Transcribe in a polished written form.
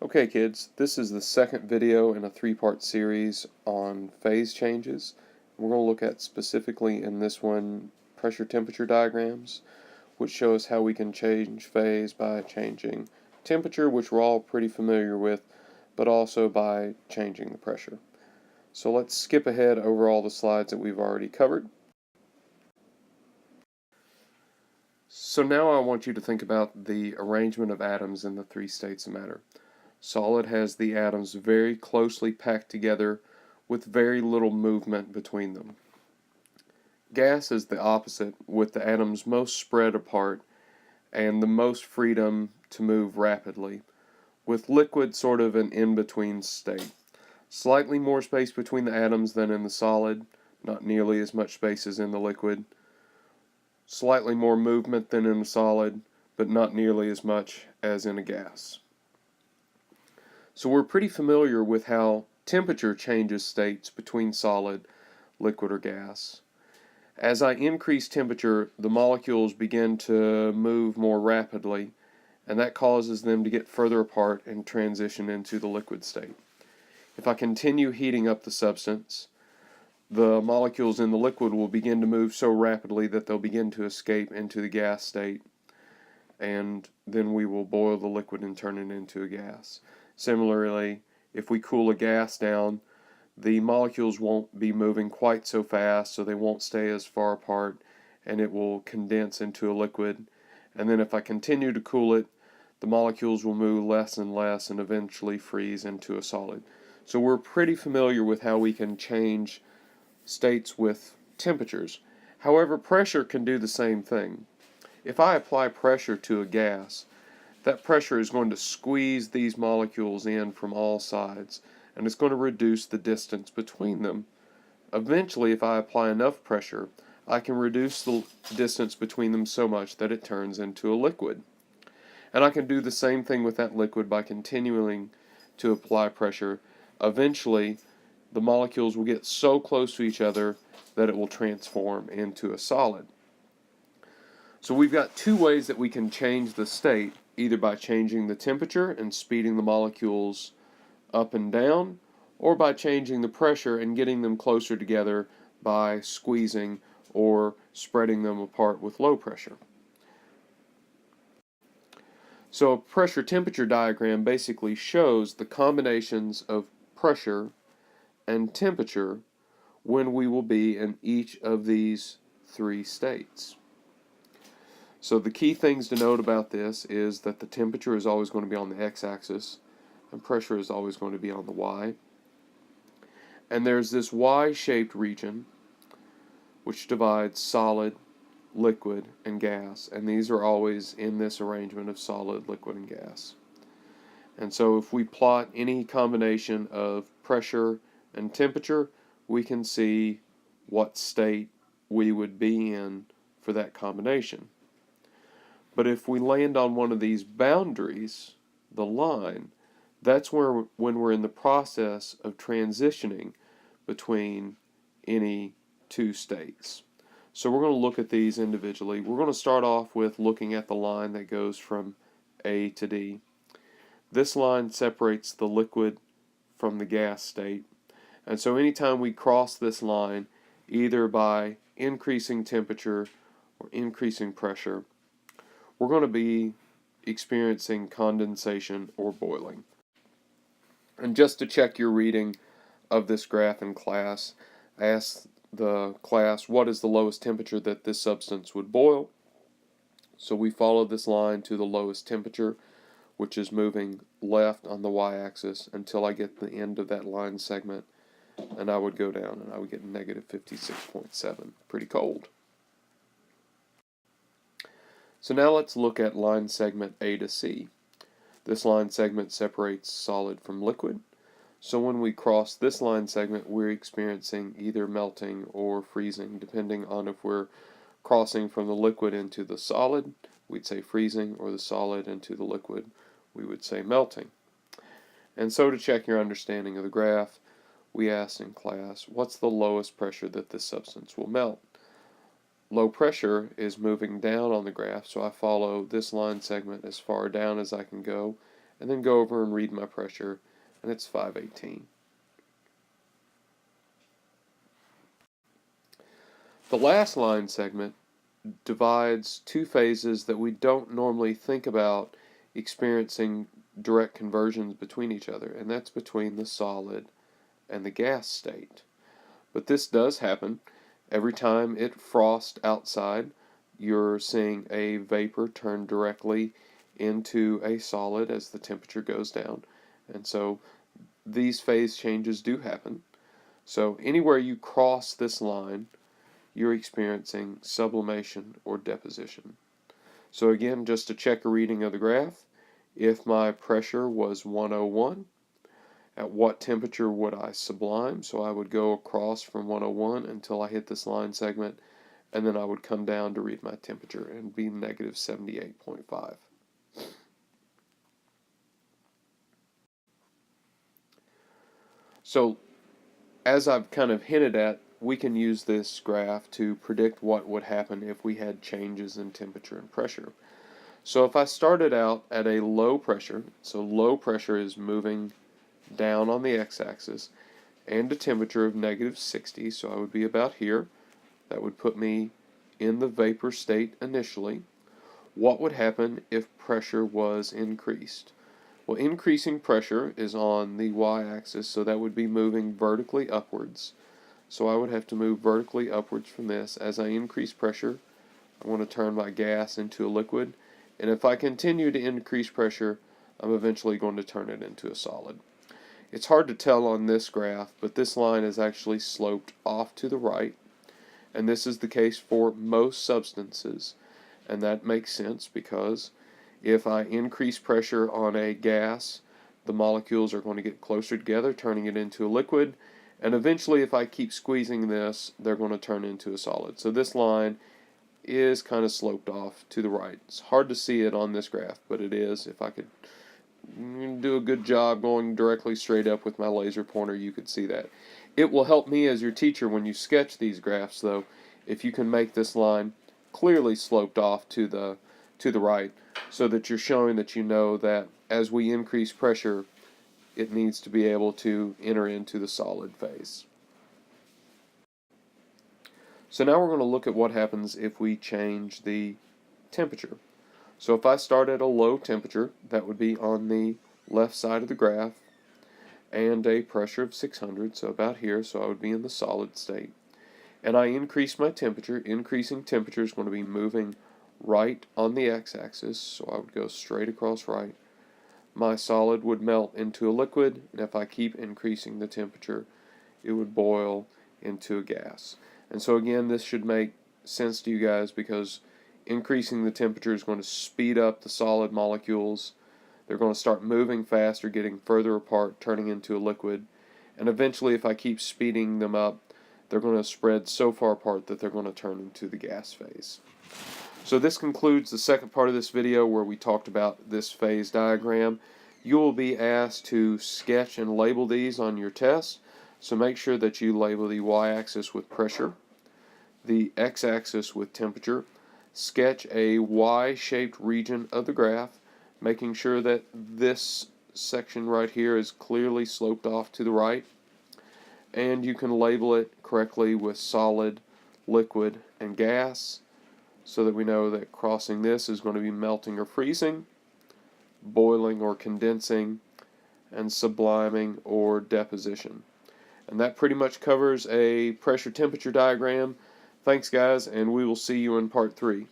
Okay kids, this is the second video in a three-part series on phase changes. We're going to look at specifically in this one pressure temperature diagrams, which show us how we can change phase by changing temperature, which we're all pretty familiar with, but also by changing the pressure. So let's skip ahead over all the slides that we've already covered. So now I want you to think about the arrangement of atoms in the three states of matter. Solid has the atoms very closely packed together with very little movement between them. Gas is the opposite, with the atoms most spread apart and the most freedom to move rapidly, with liquid sort of an in-between state. Slightly more space between the atoms than in the solid, not nearly as much space as in the liquid. Slightly more movement than in a solid, but not nearly as much as in a gas. So we're pretty familiar with how temperature changes states between solid, liquid, or gas. As I increase temperature, the molecules begin to move more rapidly, and that causes them to get further apart and transition into the liquid state. If I continue heating up the substance, the molecules in the liquid will begin to move so rapidly that they'll begin to escape into the gas state, and then we will boil the liquid and turn it into a gas. Similarly, if we cool a gas down, the molecules won't be moving quite so fast, so they won't stay as far apart, and it will condense into a liquid. And then if I continue to cool it, the molecules will move less and less and eventually freeze into a solid. So we're pretty familiar with how we can change states with temperatures. However, pressure can do the same thing. If I apply pressure to a gas, that pressure is going to squeeze these molecules in from all sides, and it's going to reduce the distance between them. Eventually, if I apply enough pressure, I can reduce the distance between them so much that it turns into a liquid. And I can do the same thing with that liquid by continuing to apply pressure. Eventually, the molecules will get so close to each other that it will transform into a solid. So we've got two ways that we can change the state, either by changing the temperature and speeding the molecules up and down, or by changing the pressure and getting them closer together by squeezing or spreading them apart with low pressure. So a pressure temperature diagram basically shows the combinations of pressure and temperature when we will be in each of these three states. So the key things to note about this is that the temperature is always going to be on the x-axis and pressure is always going to be on the y. And there's this y-shaped region which divides solid, liquid, and gas, and these are always in this arrangement of solid, liquid, and gas. And so if we plot any combination of pressure and temperature, we can see what state we would be in for that combination. But if we land on one of these boundaries, the line, that's where when we're in the process of transitioning between any two states. So we're going to look at these individually. We're going to start off with looking at the line that goes from A to D. This line separates the liquid from the gas state. And so anytime we cross this line, either by increasing temperature or increasing pressure, we're going to be experiencing condensation or boiling. And just to check your reading of this graph in class, I asked the class, what is the lowest temperature that this substance would boil? So we follow this line to the lowest temperature, which is moving left on the y-axis until I get the end of that line segment, and I would go down and I would get negative 56.7. Pretty cold. So now let's look at line segment A to C. This line segment separates solid from liquid. So when we cross this line segment, we're experiencing either melting or freezing, depending on if we're crossing from the liquid into the solid, we'd say freezing, or the solid into the liquid, we would say melting. And so to check your understanding of the graph, we asked in class, what's the lowest pressure that this substance will melt? Low pressure is moving down on the graph, so I follow this line segment as far down as I can go, and then go over and read my pressure, and it's 518. The last line segment divides two phases that we don't normally think about experiencing direct conversions between each other, and that's between the solid and the gas state. But this does happen. Every time it frosts outside, you're seeing a vapor turn directly into a solid as the temperature goes down. And so these phase changes do happen. So anywhere you cross this line, you're experiencing sublimation or deposition. So again, just to check a reading of the graph, if my pressure was 101, at what temperature would I sublime? So I would go across from 101 until I hit this line segment, and then I would come down to read my temperature and be negative 78.5. So as I've kind of hinted at, we can use this graph to predict what would happen if we had changes in temperature and pressure. So if I started out at a low pressure, so low pressure is moving down on the x-axis, and a temperature of negative 60, so I would be about here. That would put me in the vapor state initially. What would happen if pressure was increased? Well, increasing pressure is on the y-axis, so that would be moving vertically upwards. So I would have to move vertically upwards from this. As I increase pressure, I want to turn my gas into a liquid, and if I continue to increase pressure, I'm eventually going to turn it into a solid. It's hard to tell on this graph, but this line is actually sloped off to the right, and this is the case for most substances, and that makes sense because if I increase pressure on a gas, the molecules are going to get closer together, turning it into a liquid, and eventually if I keep squeezing this, they're going to turn into a solid. So this line is kind of sloped off to the right. It's hard to see it on this graph, but it is. If I could do a good job going directly straight up with my laser pointer, you could see that. It will help me as your teacher when you sketch these graphs, though, if you can make this line clearly sloped off to the right, so that you're showing that you know that as we increase pressure, it needs to be able to enter into the solid phase. So now we're going to look at what happens if we change the temperature. So if I start at a low temperature, that would be on the left side of the graph, and a pressure of 600, so about here, so I would be in the solid state. And I increase my temperature. Increasing temperature is going to be moving right on the x-axis, so I would go straight across right. My solid would melt into a liquid, and if I keep increasing the temperature, it would boil into a gas. And so again, this should make sense to you guys because increasing the temperature is going to speed up the solid molecules. They're going to start moving faster, getting further apart, turning into a liquid. And eventually, if I keep speeding them up, they're going to spread so far apart that they're going to turn into the gas phase. So this concludes the second part of this video where we talked about this phase diagram. You will be asked to sketch and label these on your test. So make sure that you label the y-axis with pressure, the x-axis with temperature. Sketch a Y-shaped region of the graph, making sure that this section right here is clearly sloped off to the right. And you can label it correctly with solid, liquid, and gas, so that we know that crossing this is going to be melting or freezing, boiling or condensing, and subliming or deposition. And that pretty much covers a pressure temperature diagram. Thanks guys, and we will see you in part 3.